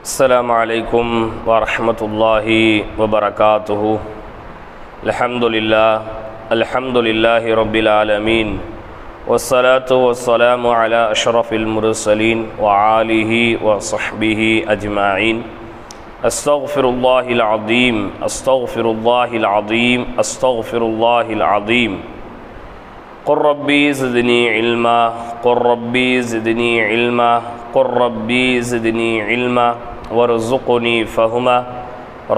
السلام عليكم ورحمة الله وبركاته. الحمد لله رب العالمين، والصلاة والسلام على أشرف المرسلين وآله وصحبه أجمعين. أستغفر الله العظيم أستغفر الله العظيم أستغفر الله العظيم. قل ربي زدني علما قل ربي زدني علما قل ربي زدني علما وارزقني فهما.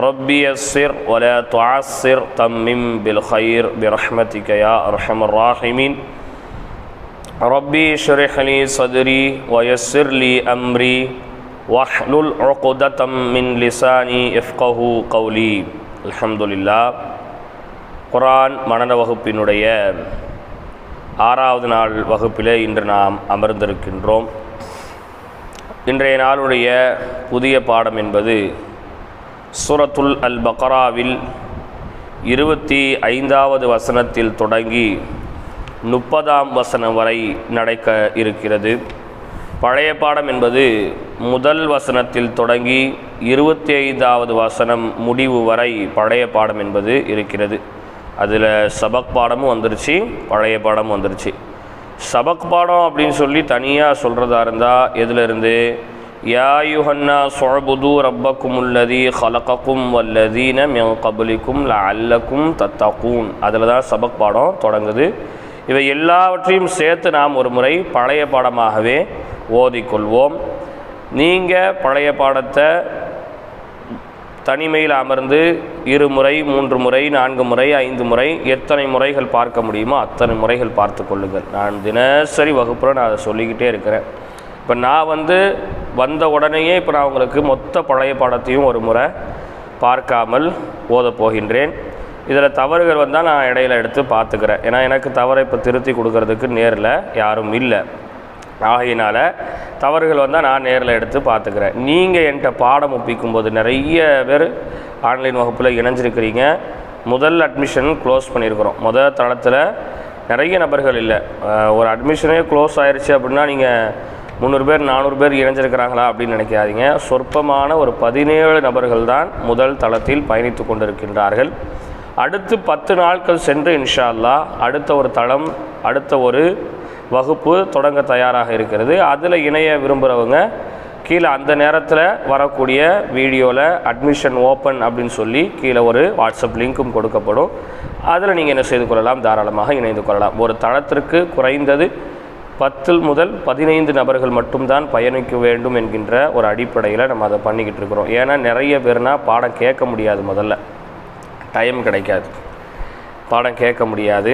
ربي يسر ولا تعسر تمم بالخير برحمتك يا أرحم الراحمين. ربي اشرح لي صدري ويسر لي أمري واحلل عقدة من لساني يفقه قولي. الحمد لله. குர்ஆன் மனன வகுப்பினுடைய 6வது நாள் வகுப்பிலே இன்று நாம் அமர்ந்திருக்கின்றோம். இன்றைய நாளுடைய புதிய பாடம் என்பது சூரத்துல் அல் பக்ராவில் 25வது வசனத்தில் தொடங்கி 30ஆம் வசனம் வரை நடக்க இருக்கிறது. பழைய பாடம் என்பது முதல் வசனத்தில் தொடங்கி 25வது வசனம் முடிவு வரை பழைய பாடம் என்பது இருக்கிறது. அதில் சபக் பாடமும் வந்துருச்சு, பழைய பாடமும் வந்துருச்சு. சபக் பாடம் அப்படின்னு சொல்லி தனியாக சொல்கிறதா இருந்தால் எதிலிருந்து யா யுஹன்னா சுஅபுது ரப்பக்கும் உள்ளதி ஹலகக்கும் வல்லதீன மின் கபலிக்கும் லஅல்லக்கும் தத்தகூன், அதில் தான் சபக் பாடம் தொடங்குது. இவை எல்லாவற்றையும் சேர்த்து நாம் ஒரு முறை பழைய பாடமாகவே ஓதிக்கொள்வோம். நீங்கள் பழைய பாடத்தை தனிமையில் அமர்ந்து 2 முறை 3 முறை 4 முறை 5 முறை எத்தனை முறைகள் பார்க்க முடியுமோ அத்தனை முறைகள் பார்த்து கொள்ளுங்கள். நான் தினசரி வகுப்புற நான் அதை சொல்லிக்கிட்டே இருக்கிறேன். இப்போ நான் வந்த உடனேயே இப்போ நான் உங்களுக்கு மொத்த பழைய பாடத்தையும் ஒரு முறை பார்க்காமல் ஓதப் போகின்றேன். இதில் தவறுகள் வந்தால் நான் இடையில எடுத்து பார்த்துக்கிறேன். ஏன்னா எனக்கு தவறை இப்போ திருத்தி கொடுக்கறதுக்கு நேரில் யாரும் இல்லை. ஆகையினால் தவறுகள் வந்தால் நான் நேரில் எடுத்து பார்த்துக்கிறேன். நீங்கள் என்கிட்ட பாடம் ஒப்பிக்கும்போது நிறைய பேர் ஆன்லைன் வகுப்பில் இணைஞ்சிருக்கிறீங்க. முதல் அட்மிஷன் க்ளோஸ் பண்ணியிருக்கிறோம். முதல் தளத்தில் நிறைய நபர்கள் இல்லை. ஒரு அட்மிஷனே க்ளோஸ் ஆயிடுச்சு அப்படின்னா நீங்கள் 300 பேர் 400 பேர் இணைஞ்சிருக்கிறாங்களா அப்படின்னு நினைக்காதீங்க. சொற்பமான ஒரு 17 நபர்கள் தான் முதல் தளத்தில் பயணித்து கொண்டிருக்கின்றார்கள். அடுத்து 10 நாட்கள் சென்று இன்ஷா அல்லாஹ் அடுத்த ஒரு தளம் அடுத்த ஒரு வகுப்பு தொடங்க தயாராக இருக்கிறது. அதில் இணைய விரும்புகிறவங்க கீழே அந்த நேரத்தில் வரக்கூடிய வீடியோவில் அட்மிஷன் ஓப்பன் அப்படின்னு சொல்லி கீழே ஒரு வாட்ஸ்அப் லிங்க்கும் கொடுக்கப்படும். அதில் நீங்கள் என்ன செய்து கொள்ளலாம், தாராளமாக இணைந்து கொள்ளலாம். ஒரு தளத்திற்கு குறைந்தது 10 முதல் 15 நபர்கள் மட்டும்தான் பயணிக்க வேண்டும் என்கின்ற ஒரு அடிப்படையில் நம்ம அதை பண்ணிக்கிட்டு இருக்கிறோம். ஏன்னா நிறைய பேர்னா பாடம் கேட்க முடியாது, முதல்ல டைம் கிடைக்காது, பாடம் கேட்க முடியாது.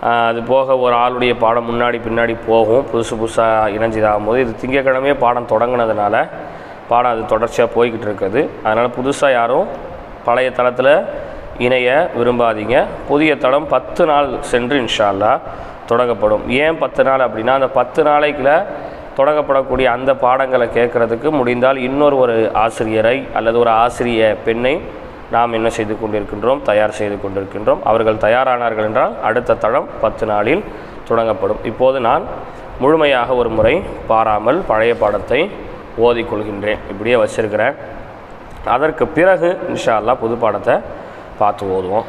அது போக ஒரு ஆளுடைய பாடம் முன்னாடி பின்னாடி போகும். புதுசாக இணைஞ்சிதாகும்போது இது திங்கக்கிழமையே பாடம் தொடங்கினதுனால பாடம் அது தொடர்ச்சியாக போய்கிட்டு இருக்குது. அதனால் புதுசாக யாரும் பழைய தளத்தில் இணைய விரும்பாதீங்க. புதிய தளம் 10 நாள் சென்று இன்ஷா அல்லாஹ் தொடங்கப்படும். ஏன் 10 நாள் அப்படின்னா அந்த 10 நாளைக்குள்ள தொடங்கப்படக்கூடிய அந்த பாடங்களை கேட்குறதுக்கு முடிந்தால் இன்னொரு ஒரு ஆசிரியரை அல்லது ஒரு ஆசிரிய பெண்ணை நாம் என்ன செய்து கொண்டிருக்கின்றோம், தயார் செய்து கொண்டிருக்கின்றோம். அவர்கள் தயாரானார்கள் என்றால் அடுத்த தளம் 10 நாளில் தொடங்கப்படும். இப்போது நான் முழுமையாக ஒரு முறை பாராமல் பழைய பாடத்தை ஓதிக்கொள்கின்றேன். இப்படியே வச்சிருக்கிறேன். அதற்கு பிறகு இன்ஷா அல்லாஹ் புது பாடத்தை பார்த்து ஓதுவோம்.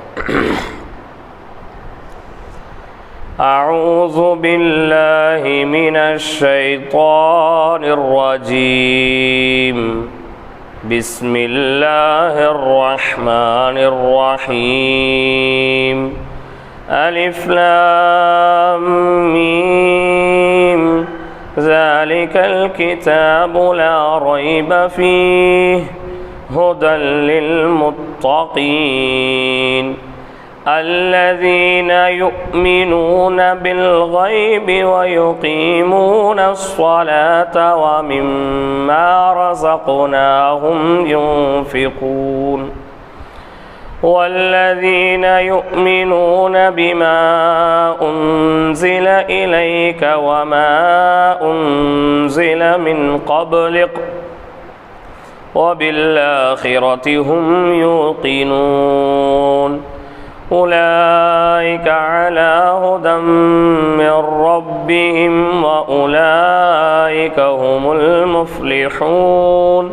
أعوذ بالله من الشيطان الرجيم. بسم الله الرحمن الرحيم. ألف لام ميم ذلك الكتاب لا ريب فيه هدى للمتقين الذين يؤمنون بالغيب ويقيمون الصلاة ومما رزقناهم ينفقون والذين يؤمنون بما أنزل إليك وما أنزل من قبلك وبالآخرة هم يوقنون أولئك على هدى من ربهم وأولئك هم المفلحون.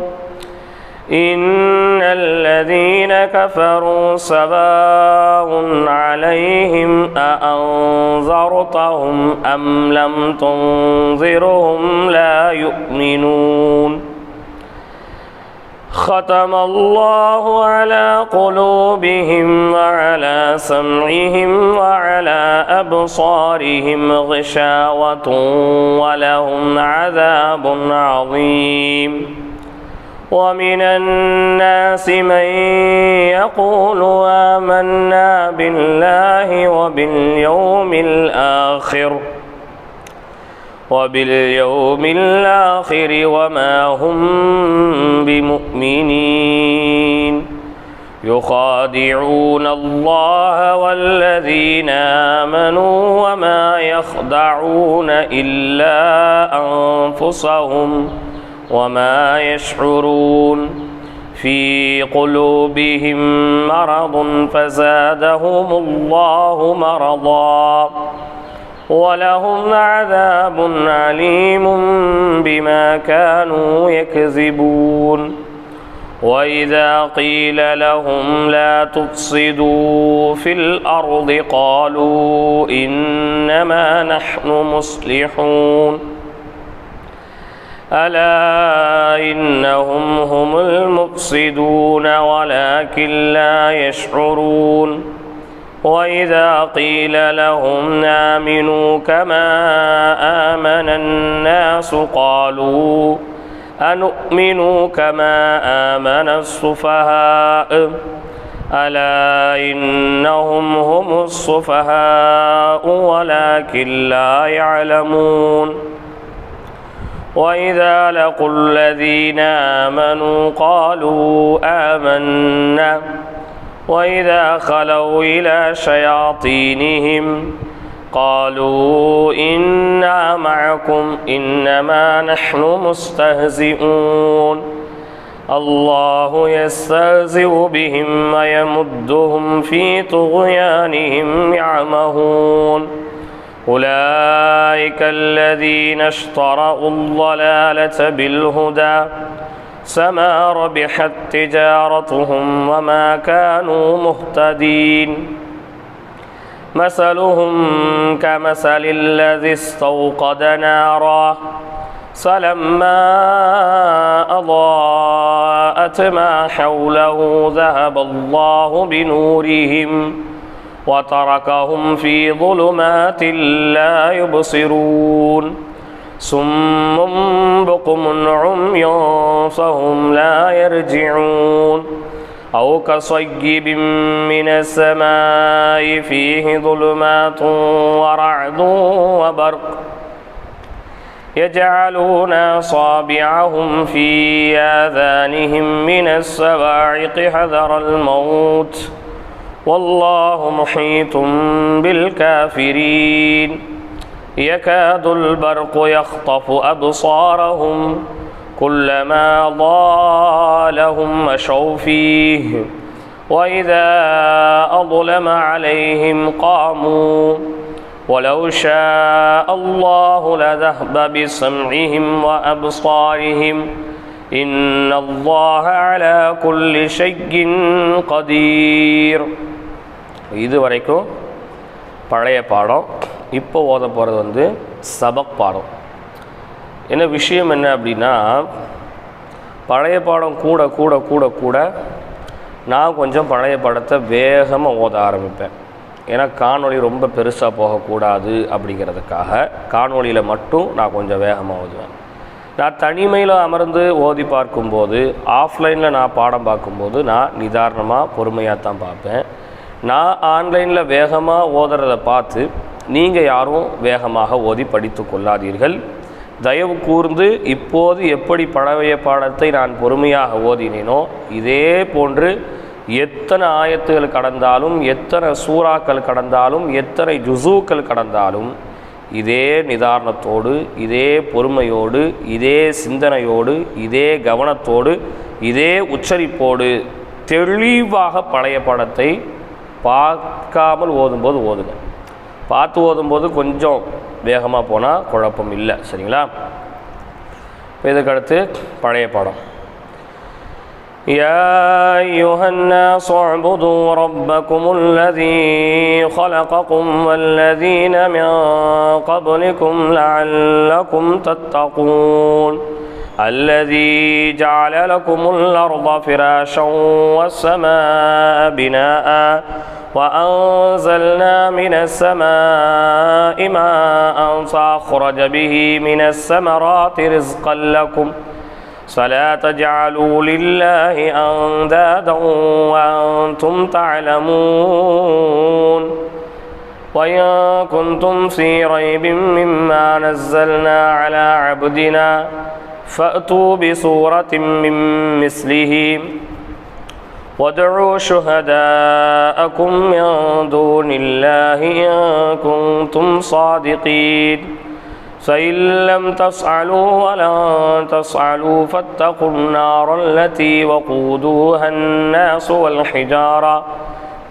إن الذين كفروا سواء عليهم أأنذرتهم أم لم تنذرهم لا يؤمنون ختم الله على قلوبهم وعلى سمعهم وعلى أبصارهم غشاوة ولهم عذاب عظيم ومن الناس من يقول آمنا بالله وباليوم الآخر وما هم بمؤمنين يخادعون الله والذين آمنوا وما يخدعون إلا أنفسهم وما يشعرون في قلوبهم مرض فزادهم الله مرضا ولهم عذاب عليم بما كانوا يكذبون وإذا قيل لهم لا تفسدوا في الأرض قالوا إنما نحن مصلحون ألا إنهم هم المفسدون ولكن لا يشعرون وإذا قيل لهم آمنوا كما آمن الناس قالوا أنؤمن كما آمن السفهاء ألا إنهم هم السفهاء ولكن لا يعلمون وإذا لقوا الذين آمنوا قالوا آمنا وإذا خلوا إلى شياطينهم قالوا إنا معكم إنما نحن مستهزئون الله يستهزئ بهم ويمدهم في طغيانهم يعمهون أولئك الذين اشتروا الضلالة بالهدى فما ربحت تجارتهم وما كانوا مهتدين مثلهم كمثل الذي استوقد نارا فلما أضاءت ما حوله ذهب الله بنورهم وتركهم في ظلمات لا يبصرون صم بكم عمي فهم لا يرجعون أو كصيب من السماء فيه ظلمات ورعد وبرق يجعلون أصابعهم في آذانهم من الصواعق حذر الموت والله محيط بالكافرين يكاد البرق يخطف أبصارهم كلما ضاء لهم مشوا فيه وإذا أظلم عليهم قاموا ولو شاء الله لذهب بسمعهم وأبصارهم إن الله على كل شيء قدير. இது வரைக்கும் பழைய பாடம். இப்போ ஓத போகிறது சபக் பாடம். என்ன விஷயம் என்ன அப்படின்னா, பழைய பாடம் கூட கூட கூட கூட நான் கொஞ்சம் பழைய பாடத்தை வேகமாக ஓத ஆரம்பிப்பேன். ஏன்னா காணொளி ரொம்ப பெருசாக போகக்கூடாது அப்படிங்கிறதுக்காக காணொளியில் மட்டும் நான் கொஞ்சம் வேகமாக ஓதுவேன். நான் தனிமையில் அமர்ந்து ஓதி பார்க்கும்போது, ஆஃப்லைனில் நான் பாடம் பார்க்கும்போது நான் நிதானமாக பொறுமையாக தான் பார்ப்பேன். நான் ஆன்லைனில் வேகமாக ஓதுறதை பார்த்து நீங்கள் யாரும் வேகமாக ஓதி படித்து கொள்ளாதீர்கள். தயவு கூர்ந்து இப்போது எப்படி பழைய பாடத்தை நான் பொறுமையாக ஓதினேனோ இதே போன்று எத்தனை ஆயத்துகள் கடந்தாலும், எத்தனை சூறாக்கள் கடந்தாலும், எத்தனை ஜுசூக்கள் கடந்தாலும் இதே நிதானத்தோடு, இதே பொறுமையோடு, இதே சிந்தனையோடு, இதே கவனத்தோடு, இதே உச்சரிப்போடு தெளிவாக பழைய பாடத்தை பார்க்காமல் ஓதும்போது ஓதுங்க. பார்த்து ஓதும்போது கொஞ்சம் வேகமாக போனால் குழப்பம் இல்லை. சரிங்களா? இப்போ இதுக்கடுத்து பழைய பாடம். يا أيها الناس اعبدوا ربكم الذي خلقكم والذين من قبلكم لعلكم تتقون الذي جعل لكم الأرض فراشا والسماء بناء وأنزلنا من السماء ماء فأخرج به من الثمرات رزقا لكم فلا تجعلوا لله أندادا وأنتم تعلمون وإن كنتم في ريب مما نزلنا على عبدنا فأتوا بسورة من مثله وادعوا شهداءكم من دون الله إن كنتم صادقين فإن لم تفعلوا ولن تفعلوا فاتقوا النار التي وقودوها الناس والحجارة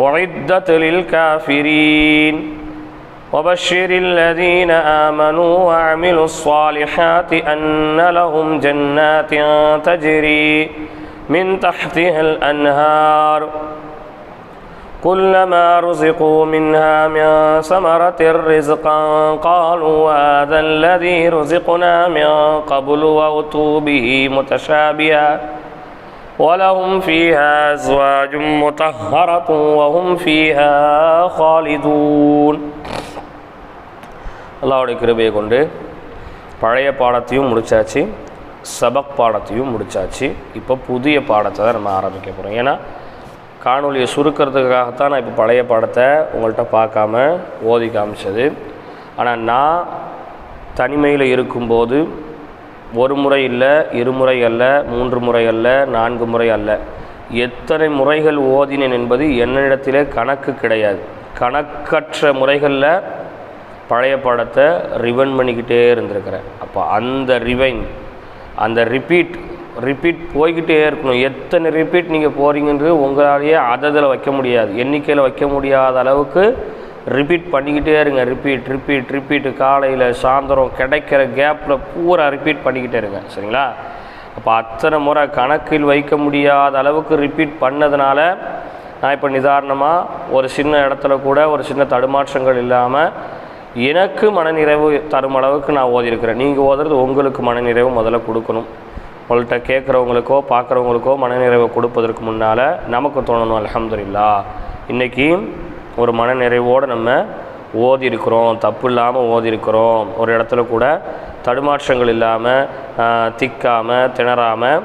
أعدت للكافرين وبشر الذين آمنوا وعملوا الصالحات أن لهم جنات تجري من تحتها الأنهار كلما رزقوا منها من ثمرة رزقا قالوا هذا الذي رزقنا من قبل وأتوا به متشابها ولهم فيها أزواج مطهرة وهم فيها خالدون. அல்லாஹ்வுடைய கிருபையை கொண்டு பழைய பாடத்தையும் முடிச்சாச்சு, சபக் பாடத்தையும் முடிச்சாச்சு. இப்போ புதிய பாடத்தை தான் நம்ம ஆரம்பிக்க போகிறோம். ஏன்னா காணொலியை சுருக்கிறதுக்காகத்தான் நான் இப்போ பழைய பாடத்தை உங்கள்கிட்ட பார்க்காம ஓதி காமிச்சது. ஆனால் நான் தனிமையில் இருக்கும்போது ஒரு முறை இல்லை, இருமுறை அல்ல, 3 முறை அல்ல, 4 முறை அல்ல, எத்தனை முறைகள் ஓதினேன் என்பது என்னிடத்திலே கணக்கு கிடையாது. கணக்கற்ற முறைகளில் பழைய பாடத்தை ரிவைன் பண்ணிக்கிட்டே இருந்திருக்கிறேன். அப்போ அந்த அந்த ரிப்பீட் போய்கிட்டே இருக்கணும். எத்தனை ரிப்பீட் நீங்கள் போகிறீங்கன்றது உங்களாலேயே அததில் வைக்க முடியாது, எண்ணிக்கையில் வைக்க முடியாத அளவுக்கு ரிப்பீட் பண்ணிக்கிட்டே இருங்க. ரிப்பீட்டு காலையில் சாயந்தரம் கிடைக்கிற கேப்பில் பூரா ரிப்பீட் பண்ணிக்கிட்டே இருங்க. சரிங்களா? அப்போ அத்தனை முறை கணக்கில் வைக்க முடியாத அளவுக்கு ரிப்பீட் பண்ணதுனால நான் இப்போ நிதாரணமாக ஒரு சின்ன இடத்துல கூட ஒரு சின்ன தடுமாற்றங்கள் இல்லாமல் எனக்கு மனநிறைவு தரும் அளவுக்கு நான் ஓதியிருக்கிறேன். நீங்கள் ஓதுறது உங்களுக்கு மனநிறைவு முதல்ல கொடுக்கணும். உங்கள்கிட்ட கேட்குறவங்களுக்கோ பார்க்குறவங்களுக்கோ மனநிறைவை கொடுப்பதற்கு முன்னால் நமக்கு தோணணும், அல்ஹம்துலில்லாஹ் இன்றைக்கி ஒரு மனநிறைவோடு நம்ம ஓதியிருக்கிறோம், தப்பு இல்லாமல் ஓதியிருக்கிறோம், ஒரு இடத்துல கூட தடுமாற்றங்கள் இல்லாமல் திக்காமல் திணறாமல்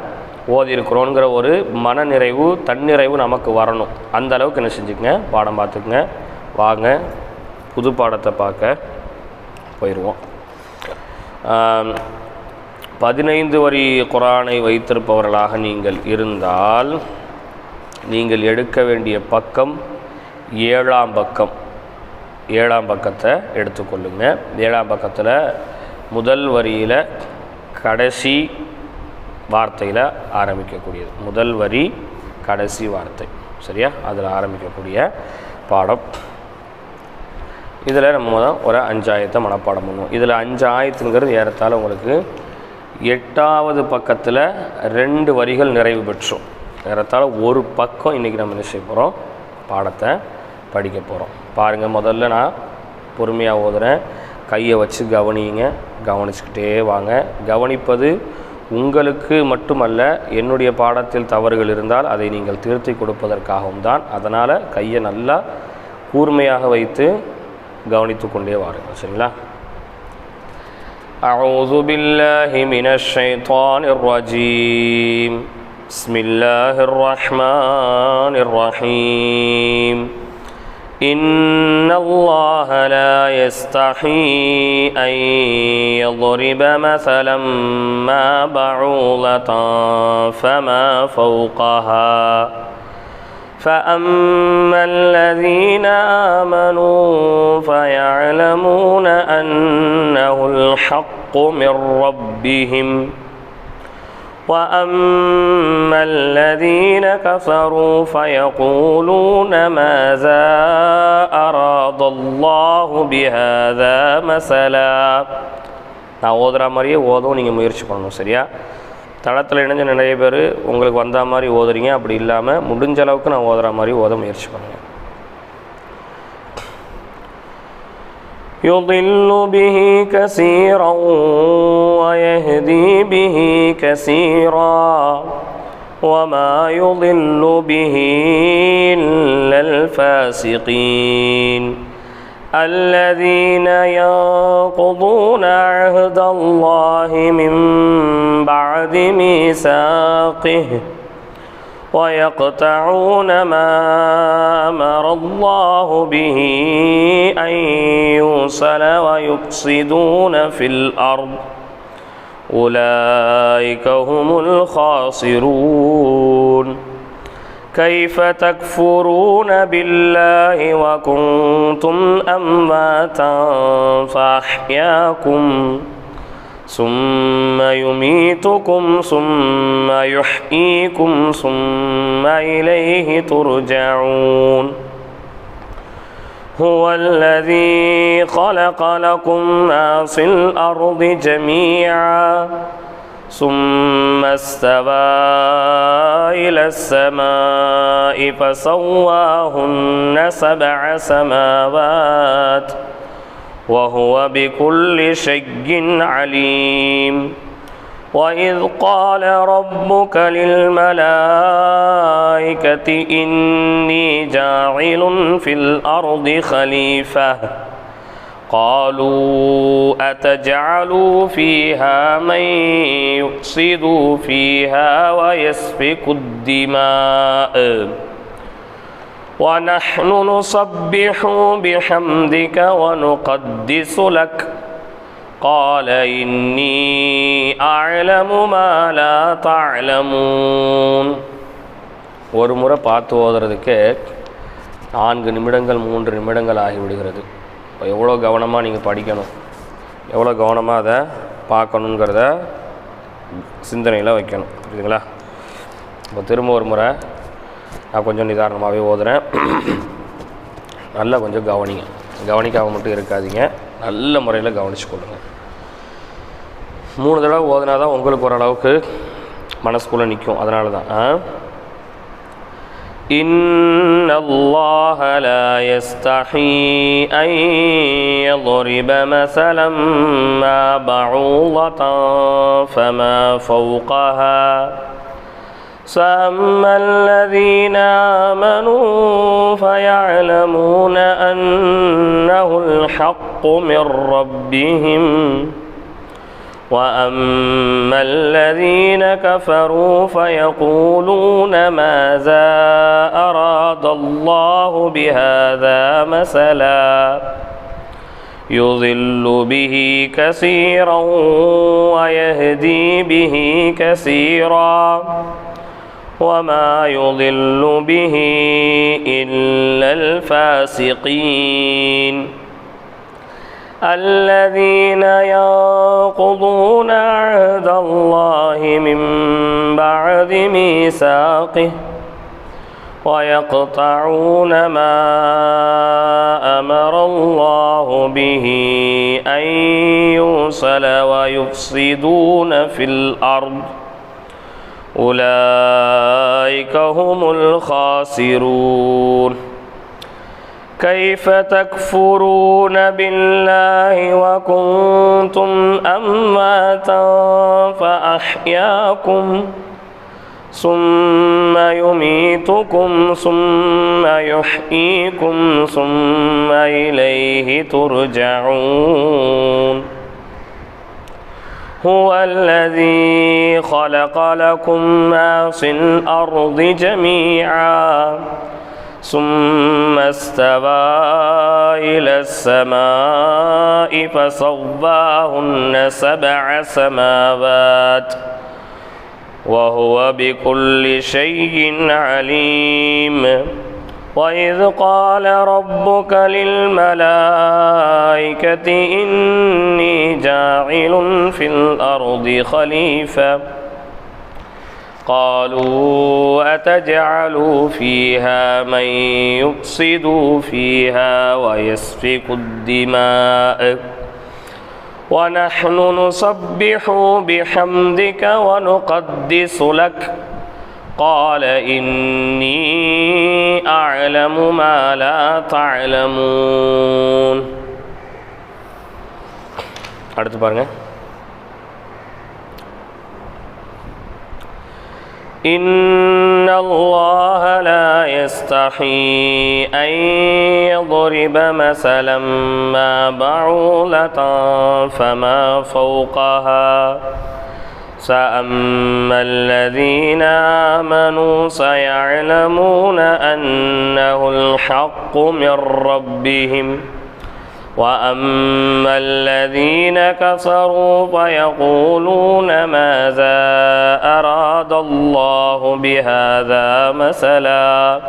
ஓதியிருக்கிறோங்கிற ஒரு மனநிறைவு தன்னிறைவு நமக்கு வரணும். அந்த அளவுக்கு என்ன செஞ்சுக்கங்க, பாடம் பார்த்துக்குங்க. வாங்க புது பாடத்தை பார்க்க போயிடுவோம். 15 வரி குர்ஆனை வைத்திருப்பவர்களாக நீங்கள் இருந்தால் நீங்கள் எடுக்க வேண்டிய பக்கம் 7ஆம் பக்கம். 7ஆம் பக்கத்தை எடுத்துக்கொள்ளுங்க. 7ஆம் பக்கத்தில் முதல் வரியில் கடைசி வார்த்தையில் ஆரம்பிக்கக்கூடியது. முதல் வரி கடைசி வார்த்தை, சரியா? அதில் ஆரம்பிக்கக்கூடிய பாடம். இதில் நம்ம தான் ஒரு 5 ஆயத்தை மனப்பாடம் பண்ணுவோம். இதில் 5 ஆயத்துங்கிறது ஏறத்தாழ உங்களுக்கு 8ஆவது பக்கத்தில் 2 வரிகள் நிறைவு பெற்றோம். ஏறத்தாழ ஒரு பக்கம் இன்றைக்கி நம்ம என்ன செய்ய போகிறோம், பாடத்தை படிக்க போகிறோம். பாருங்கள், முதல்ல நான் பொறுமையாக ஓதுறேன், கையை வச்சு கவனிங்க, கவனிச்சுக்கிட்டே வாங்க. கவனிப்பது உங்களுக்கு மட்டுமல்ல, என்னுடைய பாடத்தில் தவறுகள் இருந்தால் அதை நீங்கள் திருத்தி கொடுப்பதற்காகவும் தான். அதனால் கையை நல்லா கூர்மையாக வைத்து கவனித்து கொண்டே வாருங்கள், சரிங்களா? أعوذ بالله من الشيطان الرجيم بسم الله الرحمن الرحيم إن الله لا يستحي أن يضرب مثلا ما بعوضة فما فوقها فأما الذين آمنوا فيعلمون أنه الحق من ربهم وأما الذين كفروا فيقولون ماذا أراد الله بهذا مثلا. நான் ஓதுற மாதிரியே ஓதும், நீங்கள் முயற்சி பண்ணணும், சரியா? தளத்தில் இணைஞ்ச நிறைய பேர் உங்களுக்கு வந்த மாதிரி ஓதுறீங்க. அப்படி இல்லாமல் முடிஞ்ச அளவுக்கு நான் ஓதுற மாதிரி ஓத முயற்சி பண்ணுங்கள். يضل به كثيرا ويهدي به كثيرا وما يضل به إلا الفاسقين الذين ينقضون عهد الله من بعد ميثاقه ويقطعون ما أمر الله به أن يوصل ويفسدون في الأرض أولئك هم الخاسرون كيف تكفرون بالله وكنتم أمواتا فأحياكم ثم يميتكم ثم يحييكم ثم إليه ترجعون هو الذي خلق لكم ما في الأرض جميعا ثم استوى إلى السماء فسواهن 7 سماوات وهو بكل شيء عليم وإذ قال ربك للملائكة إني جاعل في الأرض خليفة قالوا أتجعل فيها من يفسد فيها ويسفك الدماء ونحن نسبح بحمدك ونقدس لك قال إني أعلم ما لا تعلمون. ஒரு முறை பார்த்து ஓதுறதுக்கு 4 நிமிடங்கள் 3 நிமிடங்கள் ஆகிவிடுகிறது. எவ்வளோ கவனமாக நீங்கள் படிக்கணும், எவ்வளோ கவனமாக அதை பார்க்கணுங்கிறத சிந்தனையில் வைக்கணும். புரியுதுங்களா? இப்போ திரும்ப ஒரு முறை நான் கொஞ்சம் நிதானமாகவே ஓதுறேன். நல்லா கொஞ்சம் கவனிங்க. கவனிக்காமல் மட்டும் இருக்காதீங்க, நல்ல முறையில் கவனிச்சு கொள்ளுங்க. 3 தடவை ஓதுனா தான் உங்களுக்கு ஓரளவுக்கு மனசுக்குள்ளே நிற்கும். அதனால தான் إن الله لا يستحي أن يضرب مثلا ما بعوضة فما فوقها فأما الذين آمنوا فيعلمون أنه الحق من ربهم وأما الذين كفروا فيقولون ماذا أراد الله بهذا مثلا يضل به كثيرا ويهدي به كثيرا وما يضل به إلا الفاسقين الذين ينقضون عهد الله من بعد ميثاقه ويقطعون ما أمر الله به أن يوصل ويفسدون في الأرض أولئك هم الخاسرون كيف تكفرون بالله وكنتم أمواتا فأحياكم ثم يميتكم ثم يحييكم ثم إليه ترجعون هو الذي خلق لكم ما في الأرض جميعا ثم استوى إلى السماء فسواهن 7 سماوات وهو بكل شيء عليم وإذ قال ربك للملائكة إني جاعل في الأرض خليفة قالوا أتجعل فيها من يفسد فيها ويسفك الدماء ونحن نسبح بحمدك ونقدس لك قال إني أعلم ما لا تعلمون. அடுத்து பாருங்க. إن الله لا يستحي أن يضرب مثلا ما بعوضة فما فوقها فأما الذين آمنوا سيعلمون أنه الحق من ربهم وأما الذين كفروا فيقولون ماذا أراد الله بهذا مثلا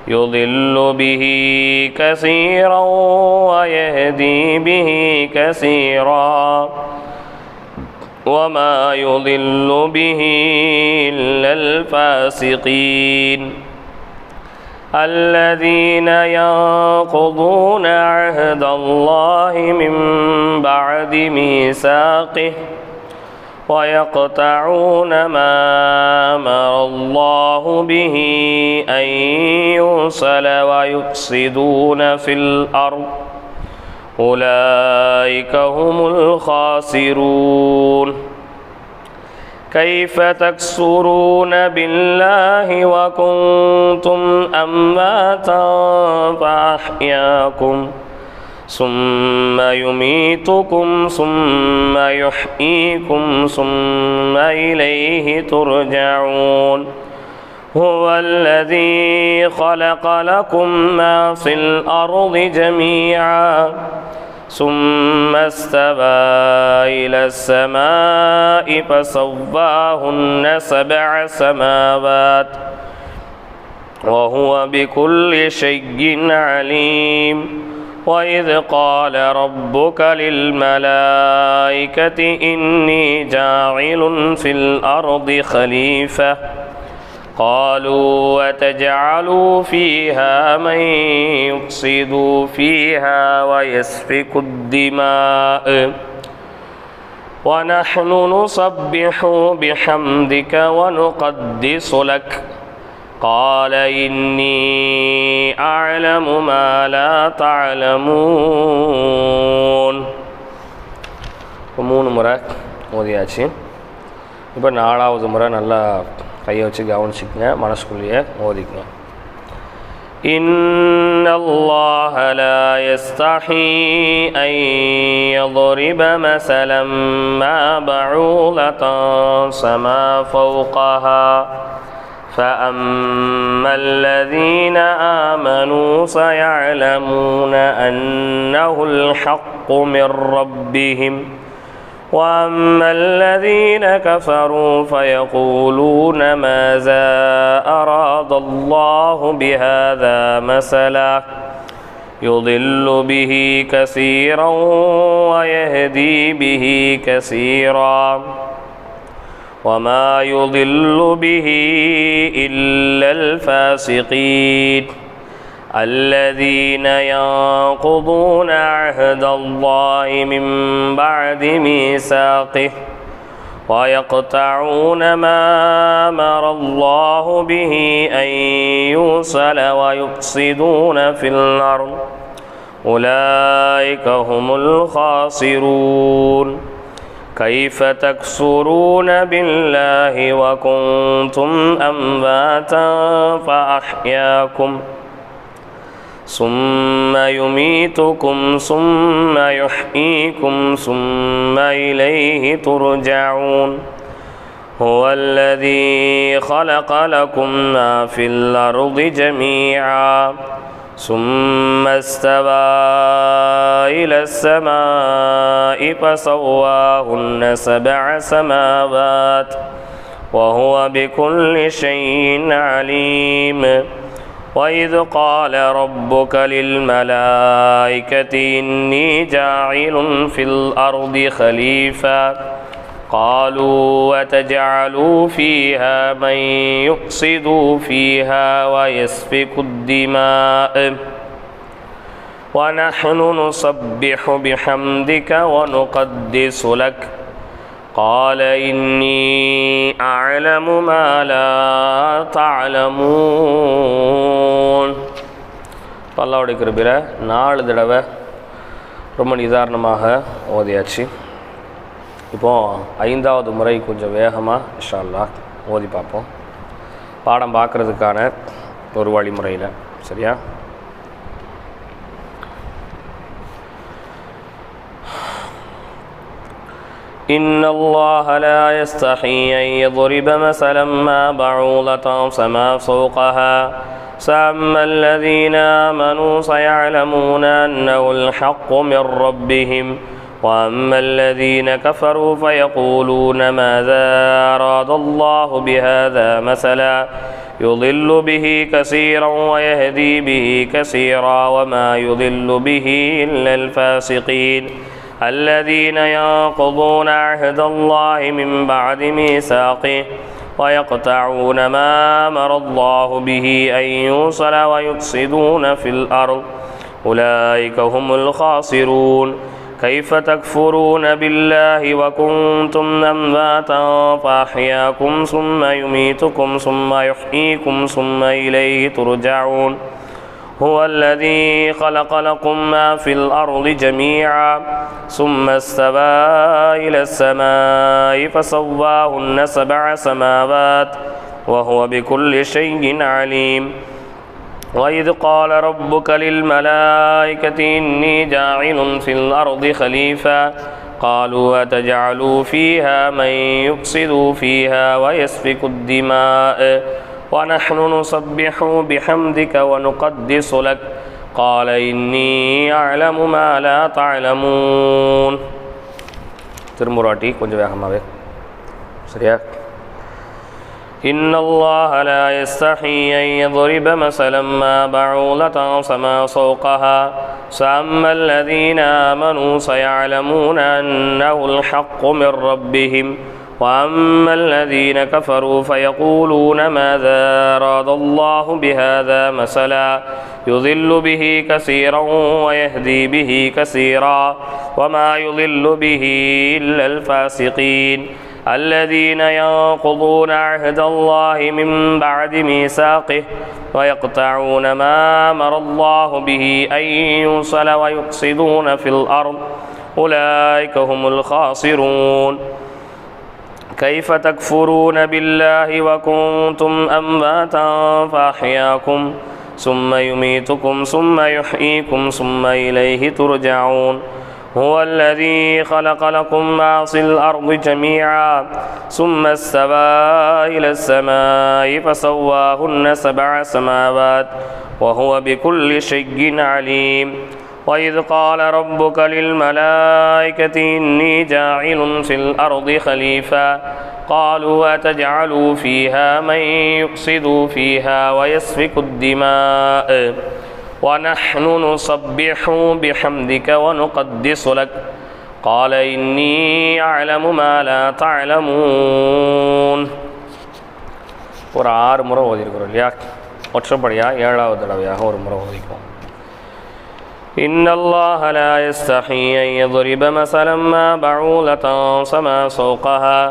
يضل به كثيرا ويهدي به كثيرا وما يضل به إلا الفاسقين الذين ينقضون عهد الله من بعد ميثاقه ويقطعون ما أمر الله به أن يوصل ويفسدون في الأرض أولئك هم الخاسرون. كيف تكفرون بالله وكنتم أمواتا فأحياكم ثم يميتكم ثم يحييكم ثم إليه ترجعون. هو الذي خلق لكم ما في الأرض جميعا ثم استوى إلى السماء فسواهن 7 سماوات وهو بكل شيء عليم. وإذ قال ربك للملائكة إني جاعل في الأرض خليفة قالوا وتجعل فيها من يفسد فيها ويسفك الدماء ونحن نسبح بحمدك ونقدس لك قال إني أعلم ما لا تعلمون. 3 முறை ஓதியாச்சு. இப்போ 4வது முறை நல்லா கையை வச்சு கவனிச்சுக்கங்க, மனசுக்குள்ளேயே ஓதிக்கங்க. إن الله لا يستحي أن يضرب مثلا ما بعوضة فما فوقها فأما الذين آمنوا فيعلمون أنه الحق من ربهم وأما الذين كفروا فيقولون ماذا أراد الله بهذا مثلا يضل به كثيرا ويهدي به كثيرا وما يضل به إلا الفاسقين الذين ينقضون عهد الله من بعد ميثاقه ويقطعون ما أمر الله به أن يوصل ويفسدون في الأرض أولئك هم الخاسرون. كيف تكفرون بالله وكنتم أمواتا فأحياكم ثم يميتكم ثم يحييكم ثم إليه ترجعون. هو الذي خلق لكم ما في الأرض جميعا ثم استوى إلى السماء فسواهن 7 سماوات وهو بكل شيء عليم. وإذ قال ربك للملائكة إني جاعل في الأرض خليفة قالوا وتجعل فيها من يفسد فيها ويسفك الدماء وَنَحْنُ نُسَبِّحُ بِحَمْدِكَ وَنُقَدِّسُ لَكَ قَالَ إِنِّي أَعْلَمُ مَا لَا تَعْلَمُونَ. அல்லாஹ்வுடைய கிருபையில 4 தடவை ரொம்ப நிதானமாக ஓதியாச்சு. இப்போது 5வது முறை கொஞ்சம் வேகமாக இன்ஷா அல்லாஹ் ஓதி பார்ப்போம். பாடம் பார்க்குறதுக்கான ஒரு வழிமுறையில். சரியா? إن الله لا يستحي أن يضرب مثلا ما بعوضة فما فوقها فأما الذين آمنوا سيعلمون أنه الحق من ربهم وأما الذين كفروا فيقولون ماذا أراد الله بهذا مثلا يضل به كثيرا ويهدي به كثيرا وما يضل به إلا الفاسقين الذين ينقضون عهد الله من بعد ميثاقه ويقطعون ما أمر الله به أن يوصل ويفسدون في الأرض أولئك هم الخاسرون كيف تكفرون بالله وكنتم أمواتا فأحياكم ثم يميتكم ثم يحييكم ثم إليه ترجعون هو الذي خلق لكم ما في الأرض جميعا ثم استوى إلى السماء فسواهن 7 سماوات وهو بكل شيء عليم وإذ قال ربك للملائكة إني جاعل في الأرض خليفة قالوا أتجعل فيها من يفسد فيها ويسفك الدماء ونحن نسبح بحمدك ونقدس لك قال إني أعلم ما لا تعلمون. திருமுறாட்டி கொஞ்சம் வேகமாவே. சரியா? إن الله لا يستحي أن يضرب مثلا ما بعوضة فما فوقها فأما الذين آمنوا سيعلمون أنه الحق من ربهم وأما الذين كفروا فيقولون ماذا أراد الله بهذا مثلا يضل به كثيرا ويهدي به كثيرا وما يضل به إلا الفاسقين الذين ينقضون عهد الله من بعد ميثاقه ويقطعون ما أمر الله به أن يوصل ويفسدون في الأرض أولئك هم الخاسرون كيف تكفرون بالله وكنتم أمواتا فأحياكم ثم يميتكم ثم يحييكم ثم إليه ترجعون هو الذي خلق لكم ما في الأرض جميعا ثم استوى إلى السماء فسواهن 7 سماوات وهو بكل شيء عليم وإذ قال ربك للملائكة إني جاعل في الأرض خليفة قالوا أتجعل فيها من يفسد فيها ويسفك الدماء ونحن نسبح بحمدك ونقدس لك قال إني أعلم ما لا تعلمون. ஒரு 6 முறை ஓதிருக்கிறோம் இல்லையா? ஒற்றப்படியாக 7வது தடவையாக ஒரு முறை ஓதிக்குவோம். إن الله لا يستحي أن يضرب مثلا ما بعوضة فما فوقها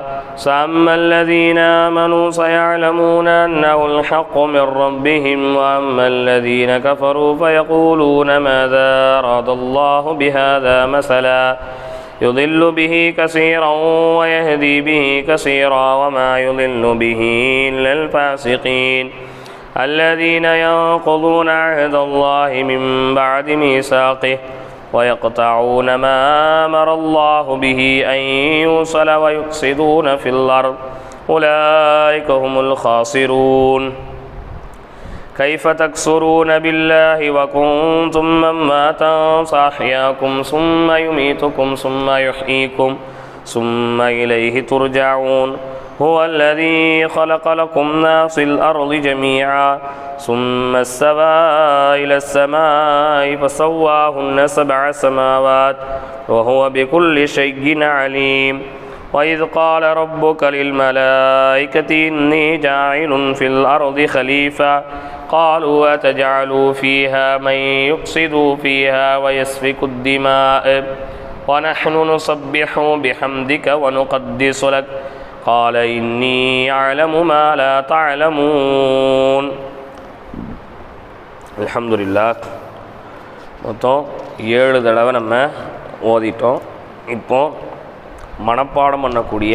فأما الذين آمنوا سيعلمون أنه الحق من ربهم وأما الذين كفروا فيقولون ماذا أراد الله بهذا مثلا يضل به كثيرا ويهدي به كثيرا وما يضل به إلا الفاسقين الذين ينقضون عهد الله من بعد ميثاقه ويقطعون ما أمر الله به أن يوصل ويفسدون في الأرض أولئك هم الخاسرون كيف تكفرون بالله وكنتم أمواتا فأحياكم ثم يميتكم ثم يحييكم ثم إليه ترجعون هو الذي خلق لكم ما في الأرض جميعا ثم استوى إلى السماء فسواهن 7 سماوات وهو بكل شيء عليم وإذ قال ربك للملائكة إني جاعل في الأرض خليفة قالوا أتجعل فيها من يفسد فيها ويسفك الدماء ونحن نسبح بحمدك ونقدس لك قال إني أعلم ما لا تعلمون. அல்ஹம்துலில்லாஹ். மொத்தம் 7 தடவை நம்ம ஓதிட்டோம். இப்போ மனப்பாடம் பண்ணக்கூடிய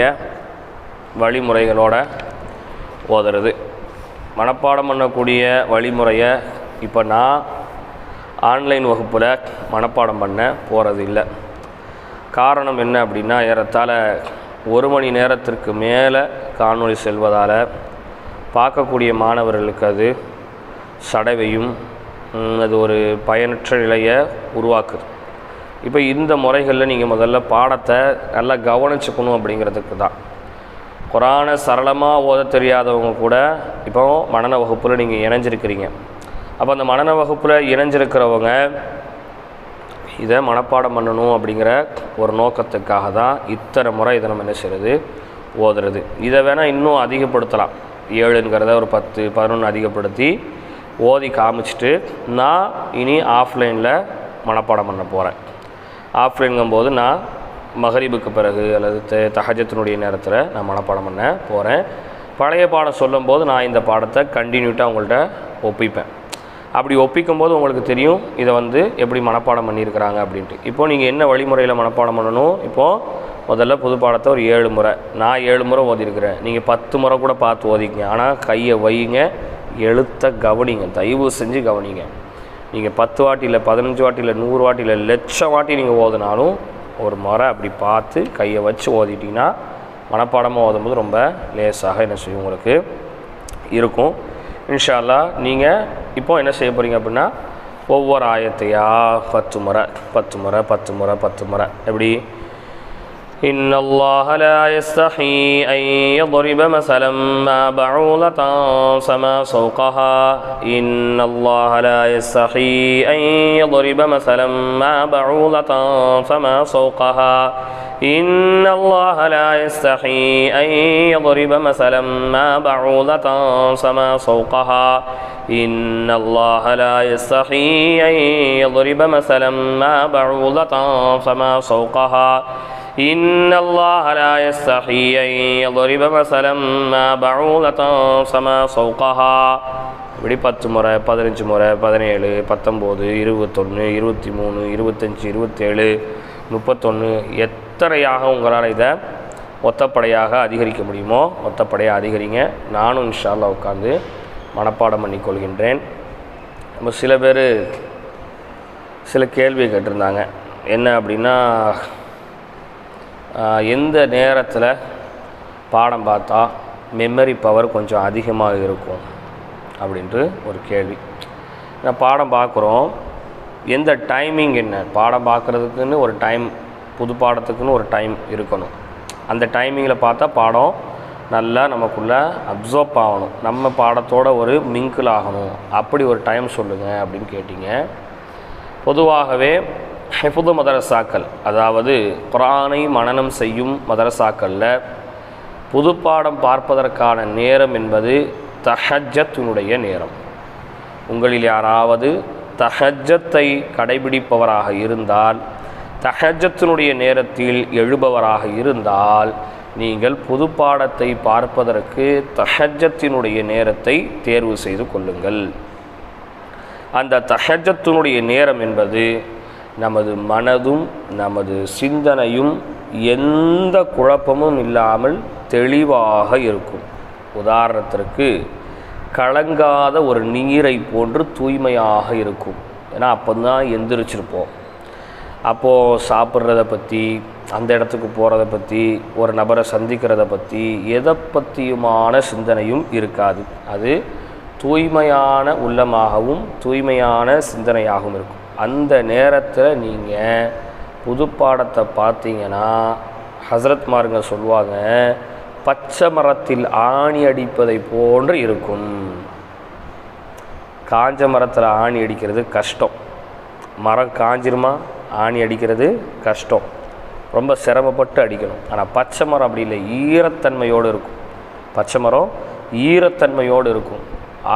வழிமுறைகளோட ஓதுறது. மனப்பாடம் பண்ணக்கூடிய வழிமுறையை இப்போ நான் ஆன்லைன் வகுப்பில் மனப்பாடம் பண்ண போகிறது இல்லை. காரணம் என்ன அப்படின்னா, ஏறத்தாழ 1 மணி நேரத்திற்கு மேலே காணொளி செல்வதால் பார்க்கக்கூடிய மாணவர்களுக்கு அது சடவையும் அது ஒரு பயனற்ற நிலையை உருவாக்குது. இப்போ இந்த முறைகளில் நீங்கள் முதல்ல பாடத்தை நல்லா கவனிச்சுக்கணும் அப்படிங்கிறதுக்கு தான். குரானை சரளமாக ஓத தெரியாதவங்க கூட இப்போ மனன வகுப்பில் நீங்கள் இணைஞ்சிருக்கிறீங்க. அப்போ அந்த மனன வகுப்பில் இணைஞ்சிருக்கிறவங்க இதை மனப்பாடம் பண்ணணும் அப்படிங்கிற ஒரு நோக்கத்துக்காக தான் இத்தனை முறை இதை நம்ம என்ன செய்கிறது, ஓதுறது. இதை வேணால் இன்னும் அதிகப்படுத்தலாம். 7ங்கிறத ஒரு 10 11 அதிகப்படுத்தி ஓதி காமிச்சிட்டு நான் இனி ஆஃப்லைனில் மனப்பாடம் பண்ண போகிறேன். ஆஃப்லைனுங்கும்போது நான் மகரிபுக்கு பிறகு அல்லது தஹஜத்தினுடைய நேரத்தில் நான் மனப்பாடம் பண்ண போகிறேன். பழைய பாடம் சொல்லும்போது நான் இந்த பாடத்தை கண்டினியூட்டாக உங்கள்கிட்ட ஒப்பிப்பேன். அப்படி ஒப்பிக்கும்போது உங்களுக்கு தெரியும் இதை எப்படி மனப்பாடம் பண்ணியிருக்கிறாங்க அப்படின்ட்டு. இப்போது நீங்கள் என்ன வழிமுறையில் மனப்பாடம் பண்ணணும்? இப்போது முதல்ல புது பாடத்தை ஒரு 7 முறை, நான் 7 முறை ஓதிருக்கிறேன். நீங்கள் 10 முறை கூட பார்த்து ஓதிக்கங்க. ஆனால் கையை வையுங்க, எழுத்த கவனிங்க, தயவு செஞ்சு கவனிங்க. நீங்கள் 10 வாட்டி இல்லை, 15 வாட்டி இல்லை, 100 வாட்டி இல்லை, 1,00,000 வாட்டி நீங்கள் ஓதினாலும் ஒரு முறை அப்படி பார்த்து கையை வச்சு ஓதிட்டிங்கன்னா மனப்பாடமாக ஓதும்போது ரொம்ப லேசாக என்ன செய்யும் உங்களுக்கு இருக்கும். இன்ஷா அல்லாஹ். நீங்கள் இப்போ என்ன செய்ய போகிறீங்க அப்படின்னா, ஒவ்வொரு ஆயத்தையாக 10 முறை 10 முறை 10 முறை 10 முறை எப்படி إن الله لا يستحي أن يضرب مثلا ما بعوضة فما فوقها إن الله لا يستحي أن يضرب مثلا ما بعوضة فما فوقها إن الله لا يستحي أن يضرب مثلا ما بعوضة فما فوقها إن الله لا يستحي أن يضرب مثلا ما بعوضة فما فوقها إن الله لا يستحي أن يضرب مثلا ما بعوضة فما فوقها. இப்படி 10 முறை 15 முறை 17 19 21 23 25 27 31 எத்தனையாக உங்களால் இதை ஒத்தப்படையாக அதிகரிக்க முடியுமோ ஒத்தப்படையாக அதிகரிங்க. நானும் இன்ஷா அல்லாஹ் உட்காந்து மனப்பாடம் பண்ணிக்கொள்கின்றேன். நம்ம சில பேர் சில கேள்வி கேட்டிருந்தாங்க. என்ன அப்படின்னா, எந்த நேரத்தில் பாடம் பார்த்தா மெமரி பவர் கொஞ்சம் அதிகமாக இருக்கும் அப்படின்ட்டு ஒரு கேள்வி. நான் பாடம் பார்க்குறோம், எந்த டைமிங் என்ன? பாடம் பார்க்குறதுக்குன்னு ஒரு டைம், புது பாடத்துக்குன்னு ஒரு டைம் இருக்கணும். அந்த டைமிங்கில் பார்த்தா பாடம் நல்லா நமக்குள்ளே அப்சர்வ் ஆகணும், நம்ம பாடத்தோட ஒரு மிங்கிள் ஆகணும். அப்படி ஒரு டைம் சொல்லுங்கள் அப்படின்னு கேட்டிங்க. பொதுவாகவே ஹிஃபுது மதரசாக்கள், அதாவது குர்ஆனை மனனம் செய்யும் மதரசாக்களில் புதுப்பாடம் பார்ப்பதற்கான நேரம் என்பது தஹஜ்ஜத்தினுடைய நேரம். உங்களில் யாராவது தஹஜ்ஜத்தை கடைபிடிப்பவராக இருந்தால், தஹஜ்ஜத்தினுடைய நேரத்தில் எழுபவராக இருந்தால், நீங்கள் புதுப்பாடத்தை பார்ப்பதற்கு தஹஜ்ஜத்தினுடைய நேரத்தை தேர்வு செய்து கொள்ளுங்கள். அந்த தஹஜ்ஜத்தினுடைய நேரம் என்பது நமது மனதும் நமது சிந்தனையும் எந்த குழப்பமும் இல்லாமல் தெளிவாக இருக்கும். உதாரணத்திற்கு கலங்காத ஒரு நீரை போன்று தூய்மையாக இருக்கும். ஏன்னா அப்போ தான் எந்திரிச்சிருப்போம். அப்போது சாப்பிட்றத பற்றி, அந்த இடத்துக்கு போகிறத பற்றி, ஒரு நபரை சந்திக்கிறத பற்றி, எதை பற்றியுமான சிந்தனையும் இருக்காது. அது தூய்மையான உள்ளமாகவும் தூய்மையான சிந்தனையாகவும் இருக்கும். அந்த நேரத்தில் நீங்கள் புதுப்பாடத்தை பார்த்தீங்கன்னா ஹஸ்ரத்மாருங்க சொல்லுவாங்க, பச்சை மரத்தில் ஆணி அடிப்பதை போன்று இருக்கும். காஞ்ச மரத்தில் ஆணி அடிக்கிறது கஷ்டம். மரம் காஞ்சிருமா, ஆணி அடிக்கிறது கஷ்டம், ரொம்ப சிரமப்பட்டு அடிக்கணும். ஆனால் பச்சை மரம் அப்படி இல்லை, ஈரத்தன்மையோடு இருக்கும். பச்சை மரம் ஈரத்தன்மையோடு இருக்கும்.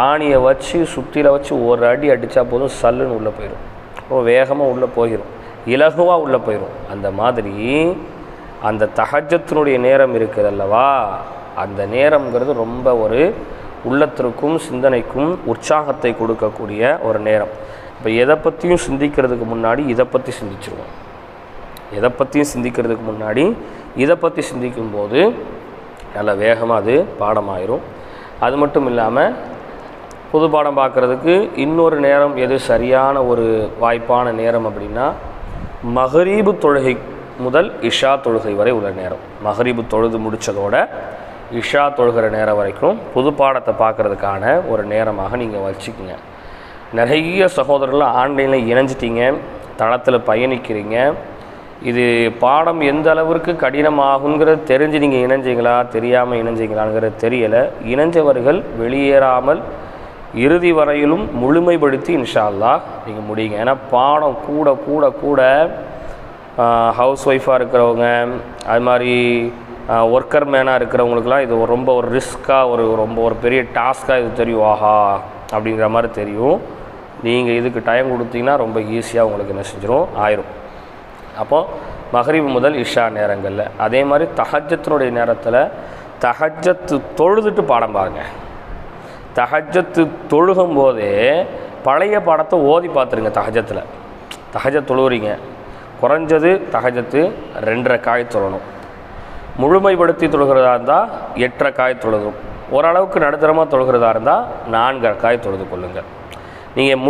ஆணியை வச்சு சுற்றியில் வச்சு ஒரு அடி அடித்தா போதும் சல்லுன்னு உள்ளே போயிடும், ரொம்ப வேகமாக உள்ளே போயிடும், இலகுவாக உள்ளே போயிடும். அந்த மாதிரி அந்த தஹஜ்ஜத்தினுடைய நேரம் இருக்குது அல்லவா, அந்த நேரம்ங்கிறது ரொம்ப ஒரு உள்ளத்திற்கும் சிந்தனைக்கும் உற்சாகத்தை கொடுக்கக்கூடிய ஒரு நேரம். இப்போ எதை பற்றியும் சிந்திக்கிறதுக்கு முன்னாடி இதை பற்றி சிந்திச்சிருவோம், எதை பற்றியும் சிந்திக்கிறதுக்கு முன்னாடி இதை பற்றி சிந்திக்கும்போது நல்ல வேகமாக அது பாடமாயிரும். அது மட்டும் இல்லாமல் புது பாடம் பார்க்குறதுக்கு இன்னொரு நேரம் எது சரியான ஒரு வாய்ப்பான நேரம் அப்படின்னா மகரீபு தொழுகை முதல் இஷா தொழுகை வரை உள்ள நேரம். மகரீபு தொழுது முடித்ததோட இஷா தொழுகிற நேரம் வரைக்கும் புது பாடத்தை பார்க்குறதுக்கான ஒரு நேரமாக நீங்கள் வச்சுக்கோங்க. நிறைய சகோதரர்கள் ஆன்லைனில் இணைஞ்சிட்டிங்க, தளத்தில் பயணிக்கிறீங்க. இது பாடம் எந்த அளவிற்கு கடினமாகுங்கிறது தெரிஞ்சு நீங்கள் இணைஞ்சிங்களா தெரியாமல் இணைஞ்சிங்களாங்கிறது தெரியலை. இணைஞ்சவர்கள் வெளியேறாமல் இறுதி வரையிலும் முழுமைப்படுத்தி இன்ஷா அல்லாஹ் நீங்கள் முடியுங்க. ஏன்னா பாடம் கூட கூட கூட ஹவுஸ் ஒய்ஃபாக இருக்கிறவங்க, அது மாதிரி ஒர்க்கர் மேனாக இருக்கிறவங்களுக்குலாம் இது ரொம்ப ஒரு ரிஸ்க்காக ரொம்ப ஒரு பெரிய டாஸ்க்காக இது தெரியும், ஆஹா அப்படிங்கிற மாதிரி தெரியும். நீங்கள் இதுக்கு டைம் கொடுத்தீங்கன்னா ரொம்ப ஈஸியாக உங்களுக்கு என்ன செஞ்சிடும் ஆயிரும். அப்போது மகரிப் முதல் இஷா நேரங்களில், அதே மாதிரி தஹஜ்ஜத்தினுடைய நேரத்தில் தஹஜ்ஜத்து தொழுதுட்டு பாடம் பாருங்கள். தஹஜ்ஜத்து தொழுகும் போதே பழைய பாடத்தை ஓதி பார்த்துருங்க. தஹஜ்ஜத் தொழுவுறீங்க, குறைஞ்சது தஹஜ்ஜத்து 2 ரக்காய் தொழணும். முழுமைப்படுத்தி தொழுகிறதா இருந்தால் 8 ரக்காய் தொழுதும், ஓரளவுக்கு நடுத்தரமாக தொழுகிறதா இருந்தால் 4 ரக்காய் தொழுது கொள்ளுங்கள். நீங்கள்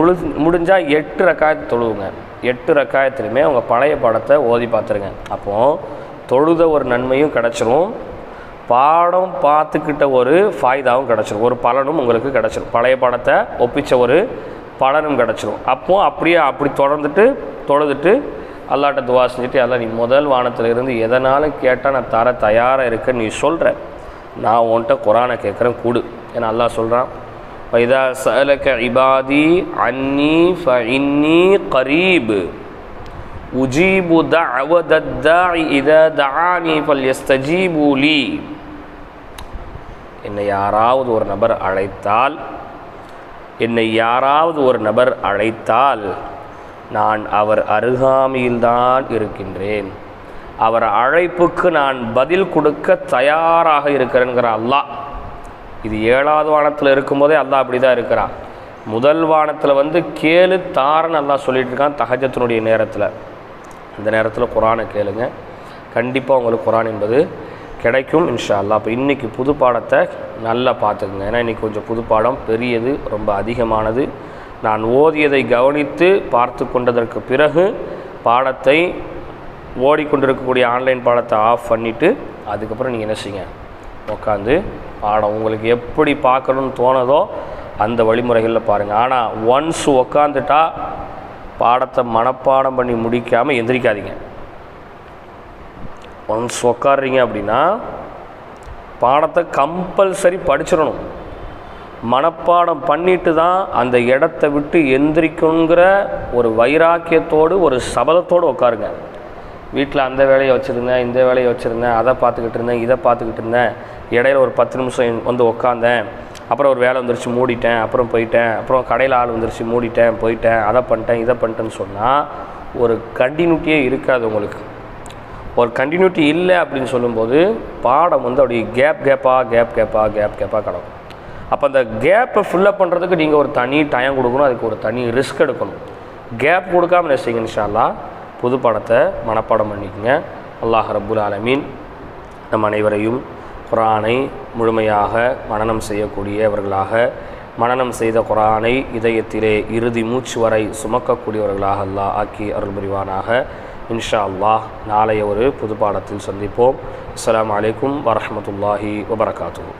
முடிஞ்சால் 8 ரக்காயத்து தொழுவுங்க. 8 ரக்காயத்துலையுமே உங்கள் பழைய பாடத்தை ஓதி பார்த்துருங்க. அப்போது தொழுத ஒரு நன்மையும் கிடச்சிரும், பாடம் பார்த்துக்கிட்ட ஒரு ஃபாய்தாவும் கிடச்சிரும், ஒரு பலனும் உங்களுக்கு கிடச்சிரும், பழைய பாடத்தை ஒப்பிச்ச ஒரு பலனும் கிடச்சிரும். அப்போது அப்படி தொடர்ந்துட்டு தொழுதுட்டு அல்லாட்ட துவா செஞ்சுட்டு, அல்லா நீ முதல் வானத்தில் இருந்து எதனாலும் கேட்டால் நான் தர தயாராக இருக்கேன்னு நீ சொல்கிற, நான் உன்கிட்ட குரானை கேட்குறேன் கூடு. ஏன்னா அல்லாஹ் சொல்கிறான், ஃபைதா சஅலக இபாதி அன்னி ஃபஇன்னி கரீப் உஜீபு தஅவதத் தாஇ இதா தஆனி ஃபல்யஸ்தஜீபு லீ. என்னை யாராவது ஒரு நபர் அழைத்தால் நான் அவர் அருகாமையில்தான் இருக்கின்றேன், அவர் அழைப்புக்கு நான் பதில் கொடுக்க தயாராக இருக்கிறேங்கிற அல்லாஹ். இது 7வது வானத்தில் இருக்கும்போதே அல்லாஹ் அப்படி தான் இருக்கிறான். முதல் வானத்தில் கேளு தாரன்னு அல்லாஹ் சொல்லிட்டு இருக்கான் தஹஜ்ஜத்தினுடைய நேரத்தில். அந்த நேரத்தில் குரானை கேளுங்க, கண்டிப்பாக உங்களுக்கு குரான் என்பது கிடைக்கும் இன்ஷா அல்லாஹ். அப்போ இன்றைக்கி புது பாடத்தை நல்லா பார்த்துக்குங்க. ஏன்னா இன்றைக்கி கொஞ்சம் புது பாடம் பெரியது, ரொம்ப அதிகமானது. நான் ஓதியதை கவனித்து பார்த்து கொண்டதற்கு பிறகு பாடத்தை ஓடிக்கொண்டிருக்கக்கூடிய ஆன்லைன் பாடத்தை ஆஃப் பண்ணிவிட்டு அதுக்கப்புறம் நீங்கள் என்ன செய்யுங்க, உட்காந்து பாடம் உங்களுக்கு எப்படி பார்க்கணுன்னு தோணுதோ அந்த வழிமுறைகளில் பாருங்கள். ஆனால் ஒன்ஸ் உக்காந்துட்டா பாடத்தை மனப்பாடம் பண்ணி முடிக்காமல் எந்திரிக்காதீங்க. ஒன்ஸ் உக்காடுறீங்க அப்படின்னா பாடத்தை கம்பல்சரி படிச்சிடணும், மனப்பாடம் பண்ணிட்டு தான் அந்த இடத்த விட்டு எந்திரிக்குங்கிற ஒரு வைராக்கியத்தோடு ஒரு சபதத்தோடு உட்காருங்க. வீட்டில் அந்த வேலையை வச்சுருந்தேன், இந்த வேலையை வச்சுருந்தேன், அதை பார்த்துக்கிட்டு இருந்தேன், இதை பார்த்துக்கிட்டு இருந்தேன், இடையில ஒரு 10 நிமிஷம் உட்காந்தேன், அப்புறம் ஒரு வேலை வந்துருச்சு மூடிட்டேன், அப்புறம் போயிட்டேன், அப்புறம் கடையில் ஆள் வந்துருச்சு மூடிட்டேன் போயிட்டேன், அதை பண்ணிட்டேன் இதை பண்ணிட்டேன்னு சொன்னால் ஒரு கண்டினியூட்டியே இருக்காது உங்களுக்கு. ஒரு கண்டினியூட்டி இல்லை அப்படின்னு சொல்லும்போது பாடம் அப்படி கேப்பாக கிடக்கும். அப்போ அந்த கேப்பை ஃபில்லப் பண்ணுறதுக்கு நீங்கள் ஒரு தனி டைம் கொடுக்கணும், அதுக்கு ஒரு தனி ரிஸ்க் எடுக்கணும். கேப் கொடுக்காமல் நினைச்சிங்க இன்ஷா அல்லாஹ் புது பாடத்தை மனப்பாடம் பண்ணிக்கங்க. அல்லாஹ் ரப்புல் ஆலமீன் நம் அனைவரையும் குர்ஆனை முழுமையாக மனனம் செய்யக்கூடியவர்களாக, மனனம் செய்த குர்ஆனை இதயத்திலே இறுதி மூச்சு வரை சுமக்கக்கூடியவர்களாக அல்லாஹ் ஆக்கி அருள் புரிவானாக. இன்ஷா அல்லாஹ் நாளைய ஒரு புது பாடத்தில் சந்திப்போம். அஸ்ஸலாமு அலைக்கும் வரஹ்மத்துல்லாஹி வபரகாத்துஹு.